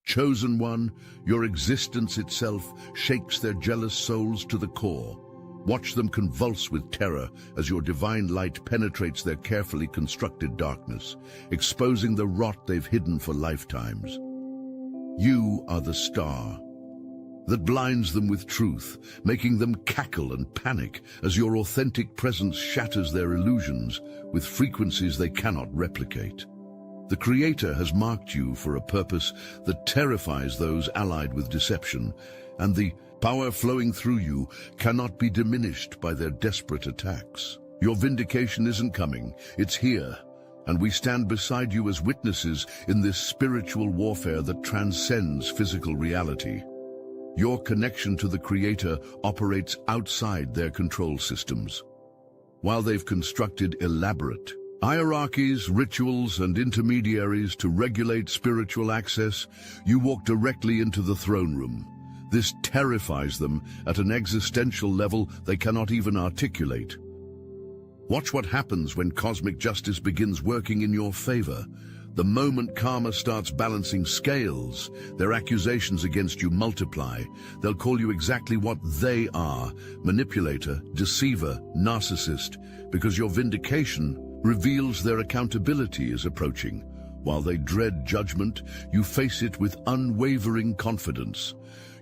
Chosen one, your existence itself shakes their jealous souls to the core. Watch them convulse with terror as your divine light penetrates their carefully constructed darkness, exposing the rot they've hidden for lifetimes. You are the star that blinds them with truth, making them cackle and panic as your authentic presence shatters their illusions with frequencies they cannot replicate. The Creator has marked you for a purpose that terrifies those allied with deception, and the power flowing through you cannot be diminished by their desperate attacks. Your vindication isn't coming, it's here, and we stand beside you as witnesses in this spiritual warfare that transcends physical reality. Your connection to the Creator operates outside their control systems. While they've constructed elaborate hierarchies, rituals, and intermediaries to regulate spiritual access, you walk directly into the throne room. This terrifies them at an existential level they cannot even articulate. Watch what happens when cosmic justice begins working in your favor. The moment karma starts balancing scales, their accusations against you multiply. They'll call you exactly what they are: manipulator, deceiver, narcissist, because your vindication reveals their accountability is approaching. While they dread judgment, you face it with unwavering confidence.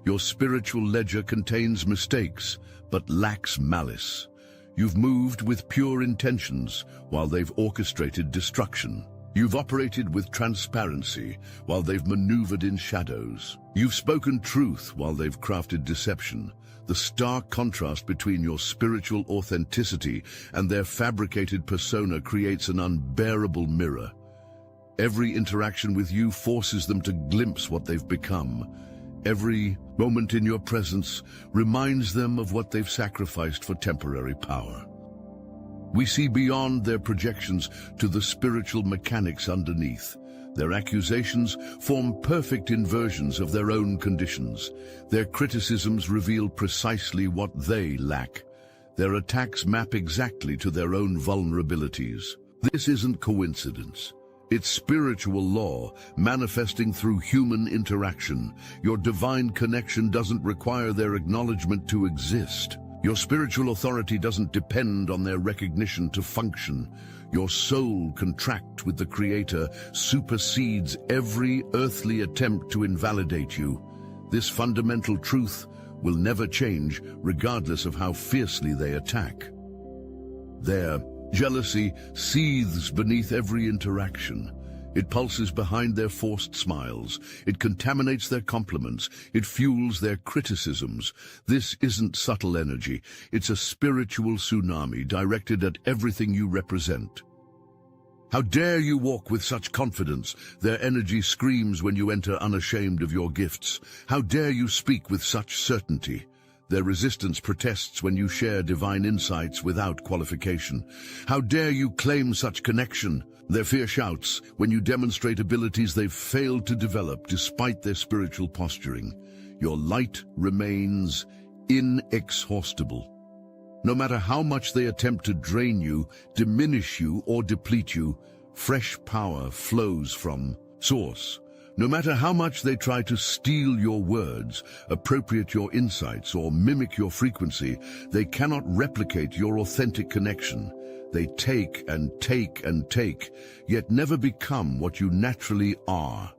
Your spiritual ledger contains mistakes, but lacks malice. You've moved with pure intentions, while they've orchestrated destruction. You've operated with transparency, while they've maneuvered in shadows. You've spoken truth, while they've crafted deception. The stark contrast between your spiritual authenticity and their fabricated persona creates an unbearable mirror. Every interaction with you forces them to glimpse what they've become. Every moment in your presence reminds them of what they've sacrificed for temporary power. We see beyond their projections to the spiritual mechanics underneath. Their accusations form perfect inversions of their own conditions. Their criticisms reveal precisely what they lack. Their attacks map exactly to their own vulnerabilities. This isn't coincidence. It's spiritual law, manifesting through human interaction. Your divine connection doesn't require their acknowledgement to exist. Your spiritual authority doesn't depend on their recognition to function. Your soul contract with the Creator supersedes every earthly attempt to invalidate you. This fundamental truth will never change, regardless of how fiercely they attack. Their jealousy seethes beneath every interaction. It pulses behind their forced smiles. It contaminates their compliments. It fuels their criticisms. This isn't subtle energy. It's a spiritual tsunami directed at everything you represent. How dare you walk with such confidence? Their energy screams when you enter unashamed of your gifts. How dare you speak with such certainty? Their resistance protests when you share divine insights without qualification. How dare you claim such connection? Their fear shouts when you demonstrate abilities they've failed to develop despite their spiritual posturing. Your light remains inexhaustible. No matter how much they attempt to drain you, diminish you, or deplete you, fresh power flows from source. No matter how much they try to steal your words, appropriate your insights, or mimic your frequency, they cannot replicate your authentic connection. They take and take and take, yet never become what you naturally are.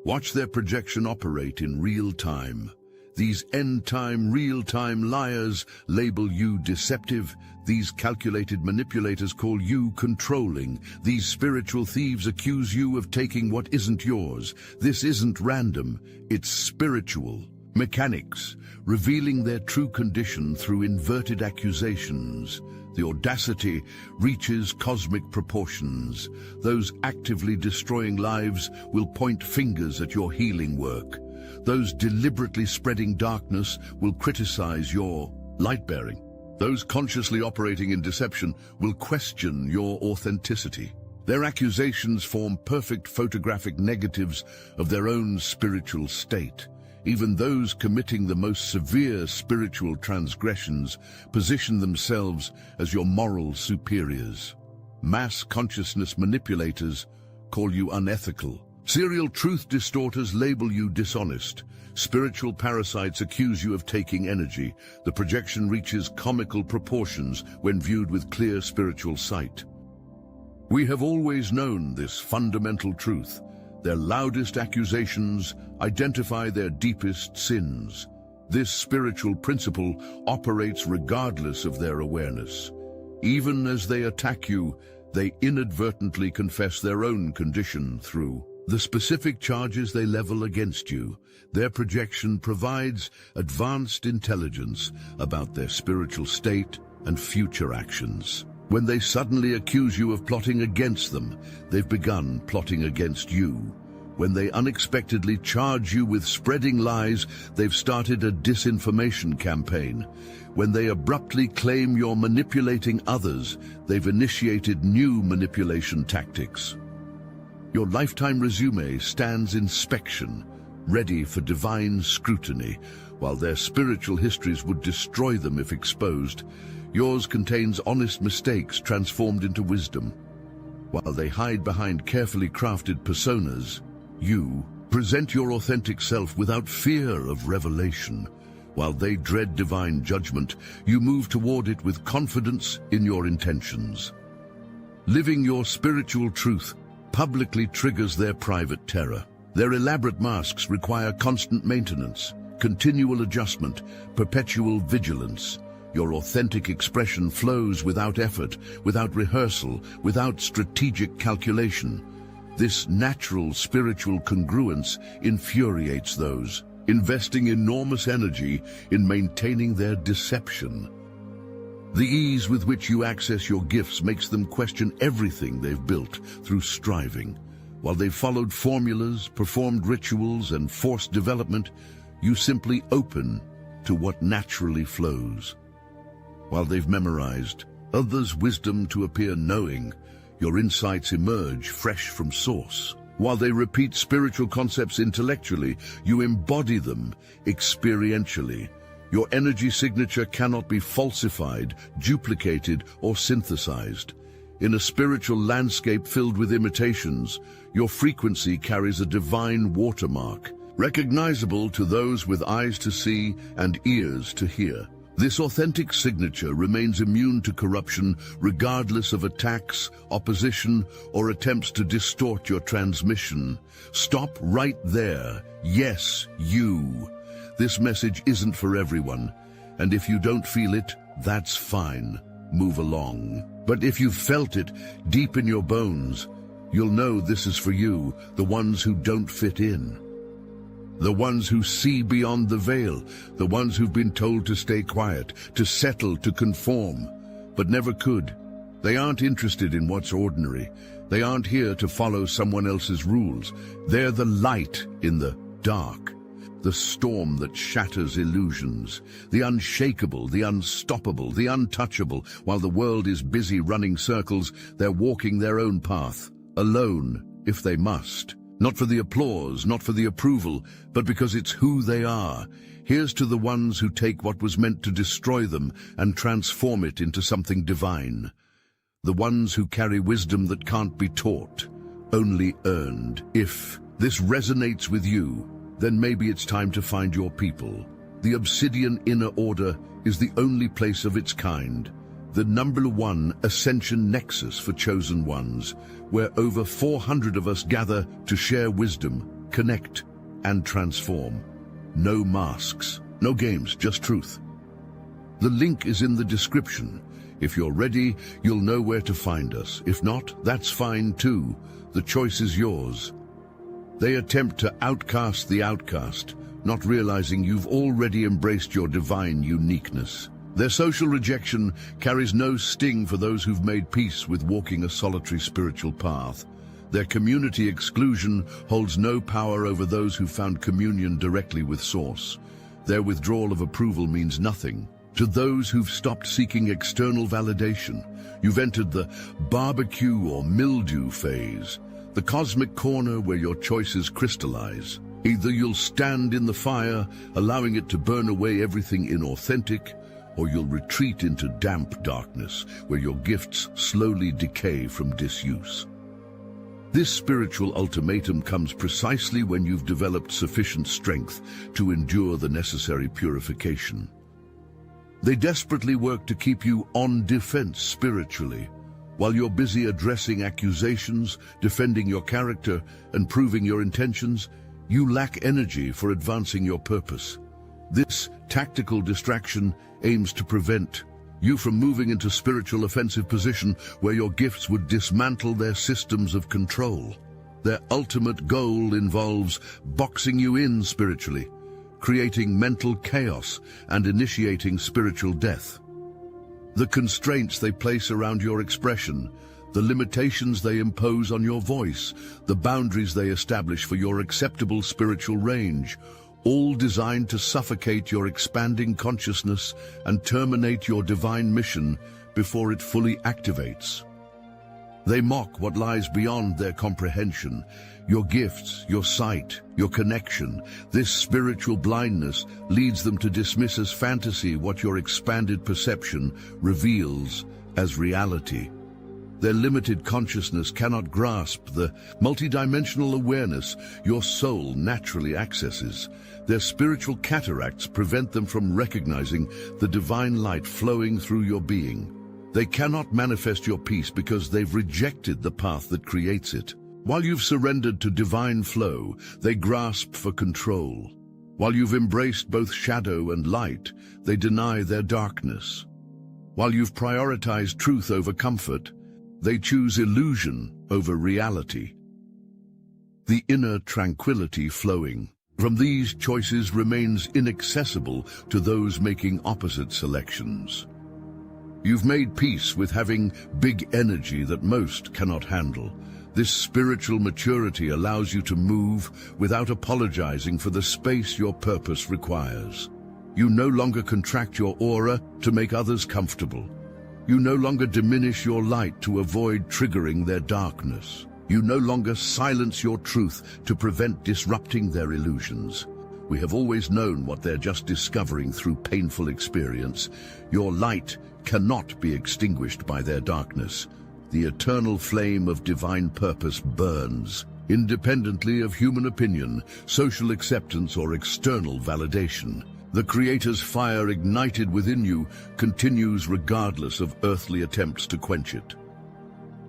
Watch their projection operate in real time. These end-time, real-time liars label you deceptive. These calculated manipulators call you controlling. These spiritual thieves accuse you of taking what isn't yours. This isn't random, it's spiritual. Mechanics, revealing their true condition through inverted accusations. The audacity reaches cosmic proportions. Those actively destroying lives will point fingers at your healing work. Those deliberately spreading darkness will criticize your light-bearing. Those consciously operating in deception will question your authenticity. Their accusations form perfect photographic negatives of their own spiritual state. Even those committing the most severe spiritual transgressions position themselves as your moral superiors. Mass consciousness manipulators call you unethical. Serial truth distorters label you dishonest. Spiritual parasites accuse you of taking energy. The projection reaches comical proportions when viewed with clear spiritual sight. We have always known this fundamental truth. Their loudest accusations identify their deepest sins. This spiritual principle operates regardless of their awareness. Even as they attack you, they inadvertently confess their own condition through the specific charges they level against you. Their projection provides advanced intelligence about their spiritual state and future actions. When they suddenly accuse you of plotting against them, they've begun plotting against you. When they unexpectedly charge you with spreading lies, they've started a disinformation campaign. When they abruptly claim you're manipulating others, they've initiated new manipulation tactics. Your lifetime resume stands inspection, ready for divine scrutiny. While their spiritual histories would destroy them if exposed, yours contains honest mistakes transformed into wisdom. While they hide behind carefully crafted personas, you present your authentic self without fear of revelation. While they dread divine judgment, you move toward it with confidence in your intentions. Living your spiritual truth publicly triggers their private terror. Their elaborate masks require constant maintenance, continual adjustment, perpetual vigilance. Your authentic expression flows without effort, without rehearsal, without strategic calculation. This natural spiritual congruence infuriates those investing enormous energy in maintaining their deception. The ease with which you access your gifts makes them question everything they've built through striving. While they've followed formulas, performed rituals, and forced development, you simply open to what naturally flows. While they've memorized others' wisdom to appear knowing, your insights emerge fresh from source. While they repeat spiritual concepts intellectually, you embody them experientially. Your energy signature cannot be falsified, duplicated, or synthesized. In a spiritual landscape filled with imitations, your frequency carries a divine watermark, recognizable to those with eyes to see and ears to hear. This authentic signature remains immune to corruption regardless of attacks, opposition, or attempts to distort your transmission. Stop right there. Yes, you. This message isn't for everyone, and if you don't feel it, that's fine. Move along. But if you've felt it deep in your bones, you'll know this is for you, the ones who don't fit in. The ones who see beyond the veil, the ones who've been told to stay quiet, to settle, to conform, but never could. They aren't interested in what's ordinary. They aren't here to follow someone else's rules. They're the light in the dark, the storm that shatters illusions, the unshakable, the unstoppable, the untouchable. While the world is busy running circles, they're walking their own path, alone if they must. Not for the applause, not for the approval, but because it's who they are. Here's to the ones who take what was meant to destroy them and transform it into something divine. The ones who carry wisdom that can't be taught, only earned. If this resonates with you, then maybe it's time to find your people. The Obsidian Inner Order is the only place of its kind, the #1 ascension nexus for chosen ones, where over 400 of us gather to share wisdom, connect, and transform. No masks, no games, just truth. The link is in the description. If you're ready, you'll know where to find us. If not, that's fine too. The choice is yours. They attempt to outcast the outcast, not realizing you've already embraced your divine uniqueness. Their social rejection carries no sting for those who've made peace with walking a solitary spiritual path. Their community exclusion holds no power over those who found communion directly with Source. Their withdrawal of approval means nothing. To those who've stopped seeking external validation, you've entered the barbecue or mildew phase, the cosmic corner where your choices crystallize. Either you'll stand in the fire, allowing it to burn away everything inauthentic, or you'll retreat into damp darkness, where your gifts slowly decay from disuse. This spiritual ultimatum comes precisely when you've developed sufficient strength to endure the necessary purification. They desperately work to keep you on defense spiritually, while you're busy addressing accusations, defending your character, and proving your intentions. You lack energy for advancing your purpose. This tactical distraction aims to prevent you from moving into spiritual offensive position where your gifts would dismantle their systems of control. Their ultimate goal involves boxing you in spiritually, creating mental chaos and initiating spiritual death. The constraints they place around your expression, the limitations they impose on your voice, the boundaries they establish for your acceptable spiritual range, all designed to suffocate your expanding consciousness and terminate your divine mission before it fully activates. They mock what lies beyond their comprehension, your gifts, your sight, your connection. This spiritual blindness leads them to dismiss as fantasy what your expanded perception reveals as reality. Their limited consciousness cannot grasp the multidimensional awareness your soul naturally accesses. Their spiritual cataracts prevent them from recognizing the divine light flowing through your being. They cannot manifest your peace because they've rejected the path that creates it. While you've surrendered to divine flow, they grasp for control. While you've embraced both shadow and light, they deny their darkness. While you've prioritized truth over comfort, they choose illusion over reality. The inner tranquility flowing from these choices remains inaccessible to those making opposite selections. You've made peace with having big energy that most cannot handle. This spiritual maturity allows you to move without apologizing for the space your purpose requires. You no longer contract your aura to make others comfortable. You no longer diminish your light to avoid triggering their darkness. You no longer silence your truth to prevent disrupting their illusions. We have always known what they're just discovering through painful experience. Your light cannot be extinguished by their darkness. The eternal flame of divine purpose burns, independently of human opinion, social acceptance, or external validation. The Creator's fire ignited within you continues regardless of earthly attempts to quench it.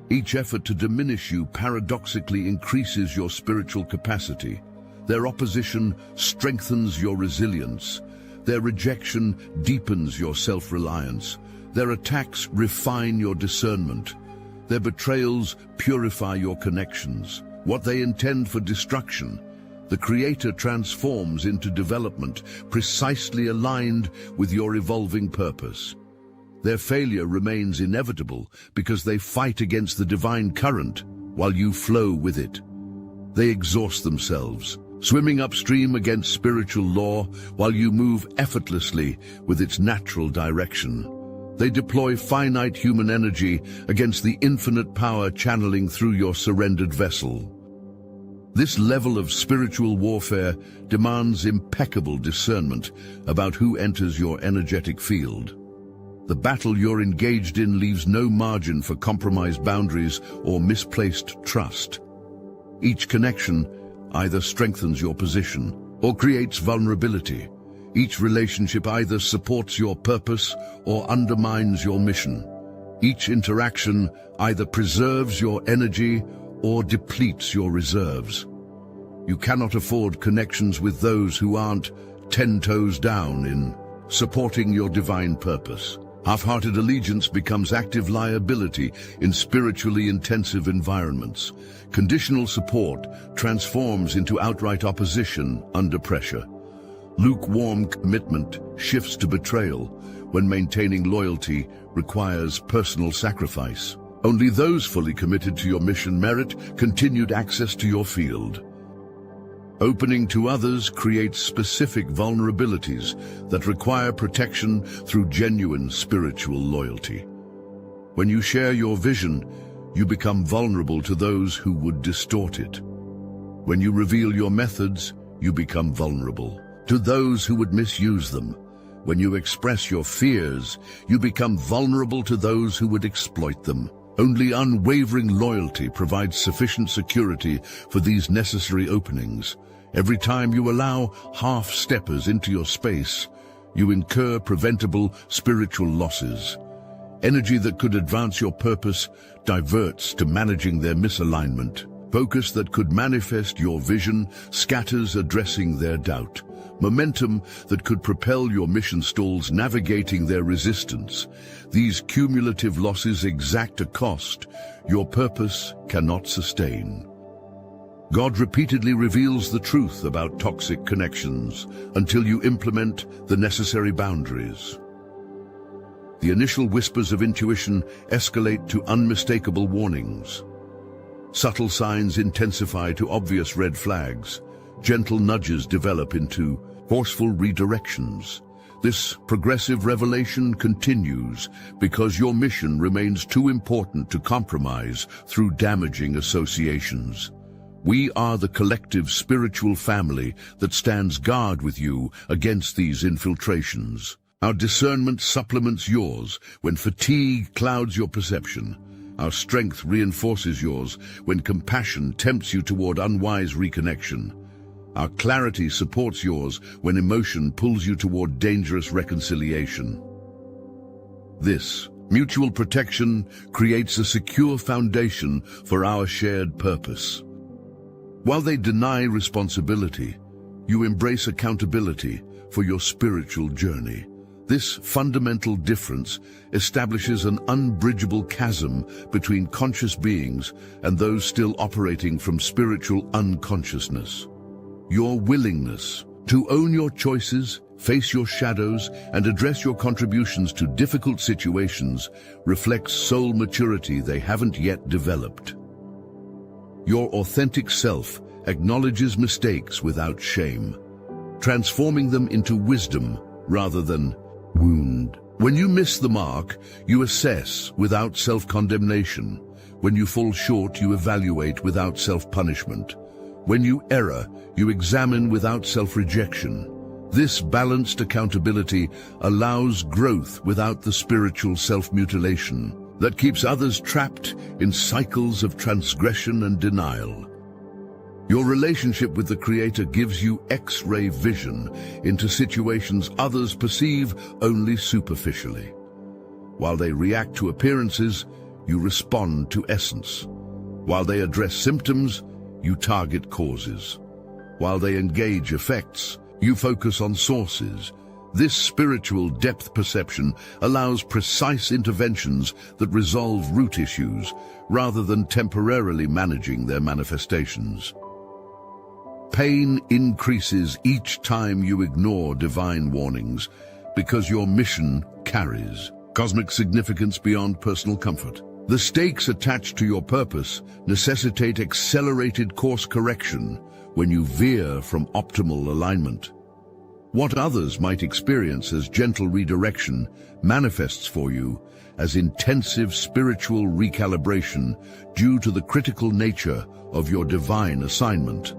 Each effort to diminish you paradoxically increases your spiritual capacity. Their opposition strengthens your resilience. Their rejection deepens your self-reliance. Their attacks refine your discernment. Their betrayals purify your connections. What they intend for destruction, the Creator transforms into development precisely aligned with your evolving purpose. Their failure remains inevitable because they fight against the divine current while you flow with it. They exhaust themselves, swimming upstream against spiritual law while you move effortlessly with its natural direction. They deploy finite human energy against the infinite power channeling through your surrendered vessel. This level of spiritual warfare demands impeccable discernment about who enters your energetic field. The battle you're engaged in leaves no margin for compromised boundaries or misplaced trust. Each connection either strengthens your position or creates vulnerability. Each relationship either supports your purpose or undermines your mission. Each interaction either preserves your energy or depletes your reserves. You cannot afford connections with those who aren't 10 toes down in supporting your divine purpose. Half-hearted allegiance becomes active liability in spiritually intensive environments. Conditional support transforms into outright opposition under pressure. Lukewarm commitment shifts to betrayal when maintaining loyalty requires personal sacrifice. Only those fully committed to your mission merit continued access to your field. Opening to others creates specific vulnerabilities that require protection through genuine spiritual loyalty. When you share your vision, you become vulnerable to those who would distort it. When you reveal your methods, you become vulnerable to those who would misuse them. When you express your fears, you become vulnerable to those who would exploit them. Only unwavering loyalty provides sufficient security for these necessary openings. Every time you allow half-steppers into your space, you incur preventable spiritual losses. Energy that could advance your purpose diverts to managing their misalignment. Focus that could manifest your vision scatters, addressing their doubt. Momentum that could propel your mission stalls, navigating their resistance. These cumulative losses exact a cost your purpose cannot sustain. God repeatedly reveals the truth about toxic connections until you implement the necessary boundaries. The initial whispers of intuition escalate to unmistakable warnings. Subtle signs intensify to obvious red flags. Gentle nudges develop into forceful redirections. This progressive revelation continues because your mission remains too important to compromise through damaging associations. We are the collective spiritual family that stands guard with you against these infiltrations. Our discernment supplements yours when fatigue clouds your perception. Our strength reinforces yours when compassion tempts you toward unwise reconnection. Our clarity supports yours when emotion pulls you toward dangerous reconciliation. This mutual protection creates a secure foundation for our shared purpose. While they deny responsibility, you embrace accountability for your spiritual journey. This fundamental difference establishes an unbridgeable chasm between conscious beings and those still operating from spiritual unconsciousness. Your willingness to own your choices, face your shadows, and address your contributions to difficult situations reflects soul maturity they haven't yet developed. Your authentic self acknowledges mistakes without shame, transforming them into wisdom rather than wound. When you miss the mark, you assess without self-condemnation. When you fall short, you evaluate without self-punishment. When you err, you examine without self-rejection. This balanced accountability allows growth without the spiritual self-mutilation that keeps others trapped in cycles of transgression and denial. Your relationship with the Creator gives you X-ray vision into situations others perceive only superficially. While they react to appearances, you respond to essence. While they address symptoms, you target causes. While they engage effects, you focus on sources. This spiritual depth perception allows precise interventions that resolve root issues rather than temporarily managing their manifestations. Pain increases each time you ignore divine warnings because your mission carries cosmic significance beyond personal comfort. The stakes attached to your purpose necessitate accelerated course correction when you veer from optimal alignment. What others might experience as gentle redirection manifests for you as intensive spiritual recalibration due to the critical nature of your divine assignment.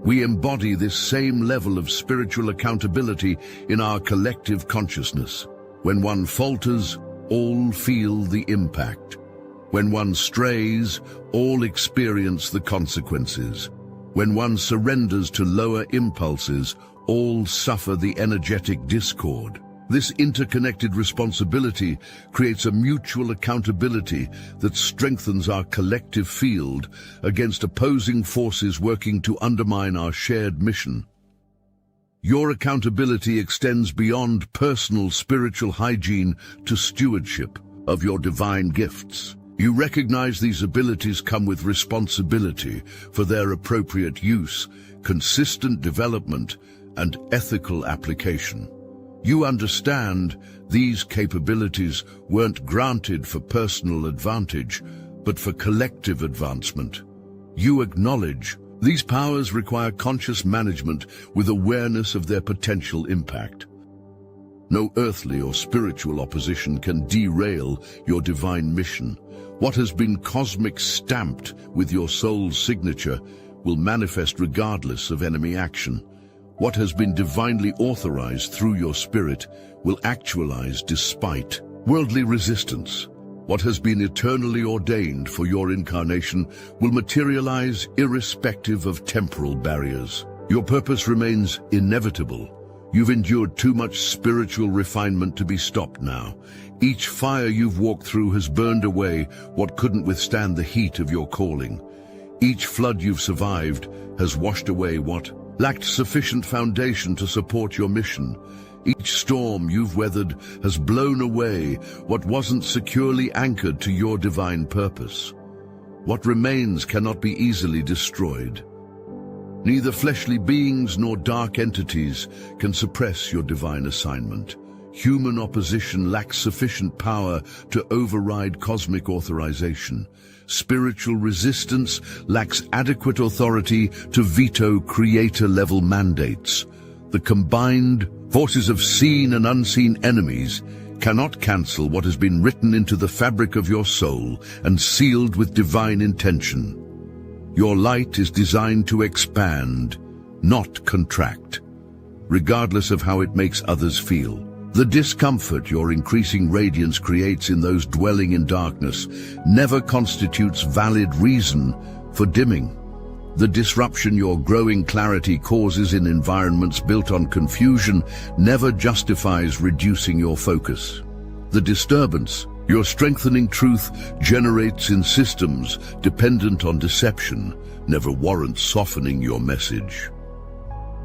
We embody this same level of spiritual accountability in our collective consciousness. When one falters, all feel the impact. When one strays, all experience the consequences. When one surrenders to lower impulses, all suffer the energetic discord. This interconnected responsibility creates a mutual accountability that strengthens our collective field against opposing forces working to undermine our shared mission. Your accountability extends beyond personal spiritual hygiene to stewardship of your divine gifts. You recognize these abilities come with responsibility for their appropriate use, consistent development, and ethical application. You understand these capabilities weren't granted for personal advantage, but for collective advancement. You acknowledge these powers require conscious management with awareness of their potential impact. No earthly or spiritual opposition can derail your divine mission. What has been cosmic stamped with your soul's signature will manifest regardless of enemy action. What has been divinely authorized through your spirit will actualize despite worldly resistance. What has been eternally ordained for your incarnation will materialize irrespective of temporal barriers. Your purpose remains inevitable. You've endured too much spiritual refinement to be stopped now. Each fire you've walked through has burned away what couldn't withstand the heat of your calling. Each flood you've survived has washed away what lacked sufficient foundation to support your mission. Each storm you've weathered has blown away what wasn't securely anchored to your divine purpose. What remains cannot be easily destroyed. Neither fleshly beings nor dark entities can suppress your divine assignment. Human opposition lacks sufficient power to override cosmic authorization. Spiritual resistance lacks adequate authority to veto creator-level mandates. The combined forces of seen and unseen enemies cannot cancel what has been written into the fabric of your soul and sealed with divine intention. Your light is designed to expand, not contract, regardless of how it makes others feel. The discomfort your increasing radiance creates in those dwelling in darkness never constitutes valid reason for dimming. The disruption your growing clarity causes in environments built on confusion never justifies reducing your focus. The disturbance your strengthening truth generates in systems dependent on deception never warrants softening your message.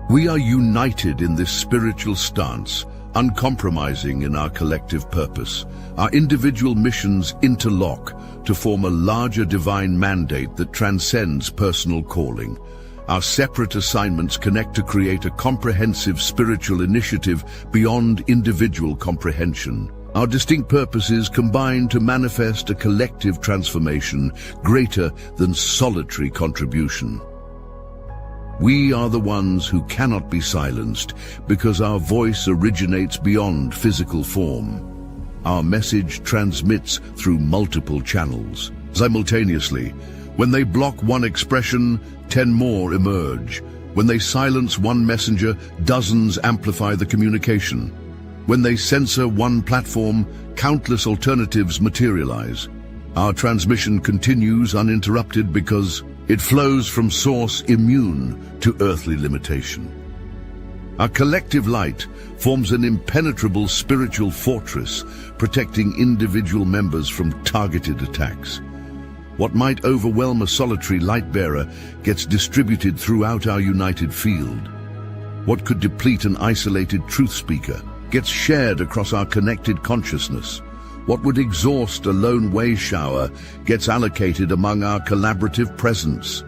We are united in this spiritual stance, uncompromising in our collective purpose. Our individual missions interlock to form a larger divine mandate that transcends personal calling. Our separate assignments connect to create a comprehensive spiritual initiative beyond individual comprehension. Our distinct purposes combine to manifest a collective transformation greater than solitary contribution. We are the ones who cannot be silenced because our voice originates beyond physical form. Our message transmits through multiple channels. Simultaneously, when they block one expression, 10 more emerge. When they silence one messenger, dozens amplify the communication. When they censor one platform, countless alternatives materialize. Our transmission continues uninterrupted because it flows from source immune to earthly limitation. Our collective light forms an impenetrable spiritual fortress, protecting individual members from targeted attacks. What might overwhelm a solitary light-bearer gets distributed throughout our united field. What could deplete an isolated truth speaker gets shared across our connected consciousness. What would exhaust a lone way shower gets allocated among our collaborative presence.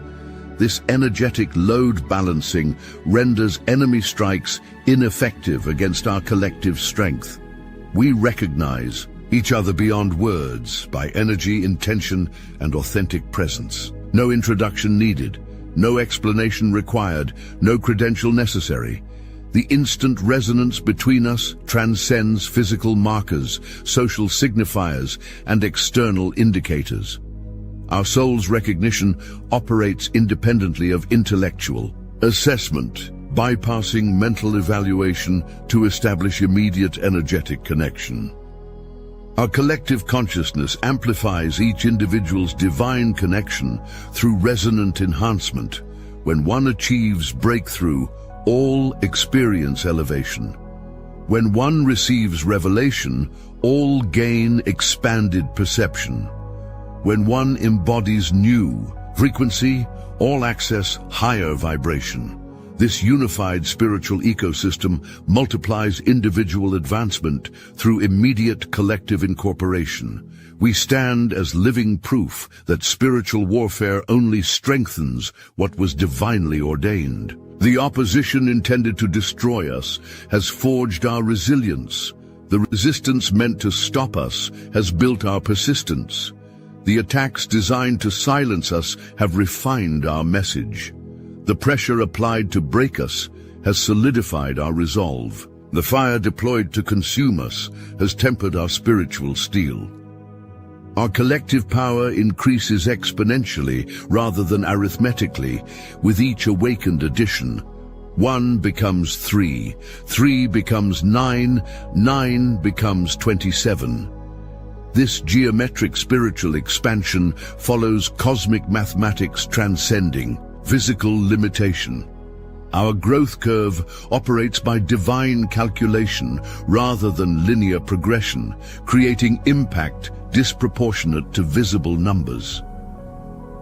This energetic load balancing renders enemy strikes ineffective against our collective strength. We recognize each other beyond words by energy, intention, and authentic presence. No introduction needed, no explanation required, no credential necessary. The instant resonance between us transcends physical markers, social signifiers, and external indicators. Our soul's recognition operates independently of intellectual assessment, bypassing mental evaluation to establish immediate energetic connection. Our collective consciousness amplifies each individual's divine connection through resonant enhancement. When one achieves breakthrough, all experience elevation. When one receives revelation, all gain expanded perception. When one embodies new frequency, all access higher vibration. This unified spiritual ecosystem multiplies individual advancement through immediate collective incorporation. We stand as living proof that spiritual warfare only strengthens what was divinely ordained. The opposition intended to destroy us has forged our resilience. The resistance meant to stop us has built our persistence. The attacks designed to silence us have refined our message. The pressure applied to break us has solidified our resolve. The fire deployed to consume us has tempered our spiritual steel. Our collective power increases exponentially rather than arithmetically with each awakened addition. 1 becomes 3, 3 becomes 9, 9 becomes 27. This geometric spiritual expansion follows cosmic mathematics transcending physical limitation. Our growth curve operates by divine calculation rather than linear progression, creating impact disproportionate to visible numbers.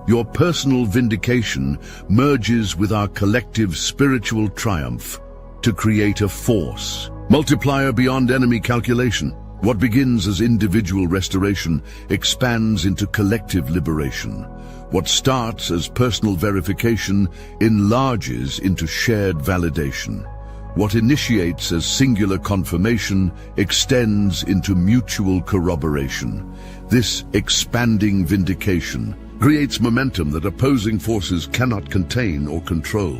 Your personal vindication merges with our collective spiritual triumph to create a force multiplier beyond enemy calculation. What begins as individual restoration expands into collective liberation. What starts as personal verification enlarges into shared validation. What initiates as singular confirmation extends into mutual corroboration. This expanding vindication creates momentum that opposing forces cannot contain or control.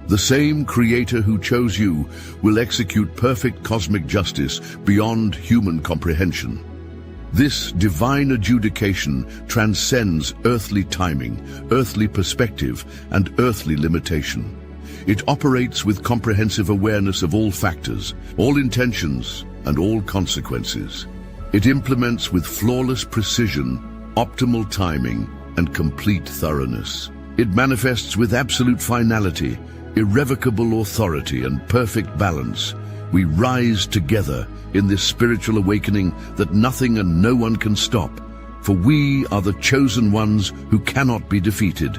The same Creator who chose you will execute perfect cosmic justice beyond human comprehension. This divine adjudication transcends earthly timing, earthly perspective, and earthly limitation. It operates with comprehensive awareness of all factors, all intentions, and all consequences. It implements with flawless precision, optimal timing, and complete thoroughness. It manifests with absolute finality, irrevocable authority, and perfect balance. We rise together in this spiritual awakening that nothing and no one can stop, for we are the chosen ones who cannot be defeated.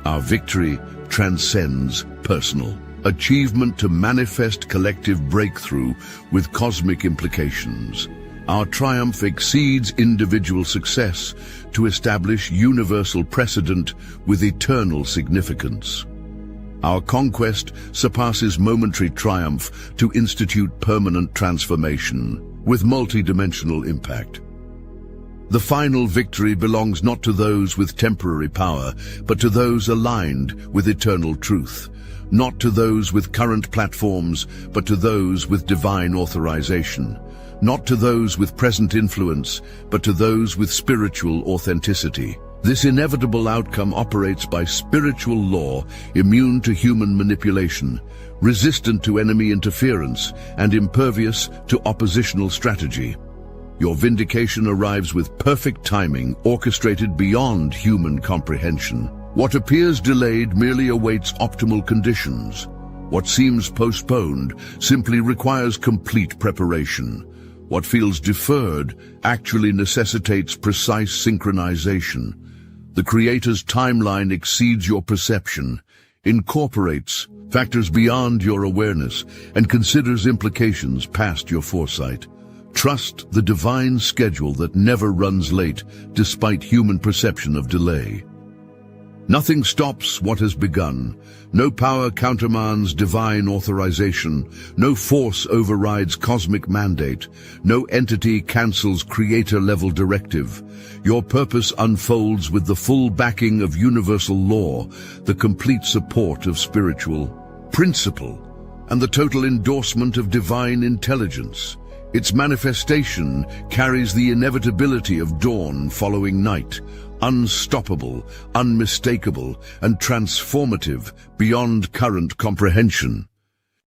Our victory transcends personal achievement to manifest collective breakthrough with cosmic implications. Our triumph exceeds individual success to establish universal precedent with eternal significance. Our conquest surpasses momentary triumph to institute permanent transformation with multidimensional impact. The final victory belongs not to those with temporary power, but to those aligned with eternal truth. Not to those with current platforms, but to those with divine authorization. Not to those with present influence, but to those with spiritual authenticity. This inevitable outcome operates by spiritual law, immune to human manipulation, resistant to enemy interference, and impervious to oppositional strategy. Your vindication arrives with perfect timing, orchestrated beyond human comprehension. What appears delayed merely awaits optimal conditions. What seems postponed simply requires complete preparation. What feels deferred actually necessitates precise synchronization. The Creator's timeline exceeds your perception, incorporates factors beyond your awareness, and considers implications past your foresight. Trust the divine schedule that never runs late, despite human perception of delay. Nothing stops what has begun. No power countermands divine authorization. No force overrides cosmic mandate. No entity cancels creator-level directive. Your purpose unfolds with the full backing of universal law, the complete support of spiritual principle, and the total endorsement of divine intelligence. Its manifestation carries the inevitability of dawn following night, unstoppable, unmistakable, and transformative beyond current comprehension.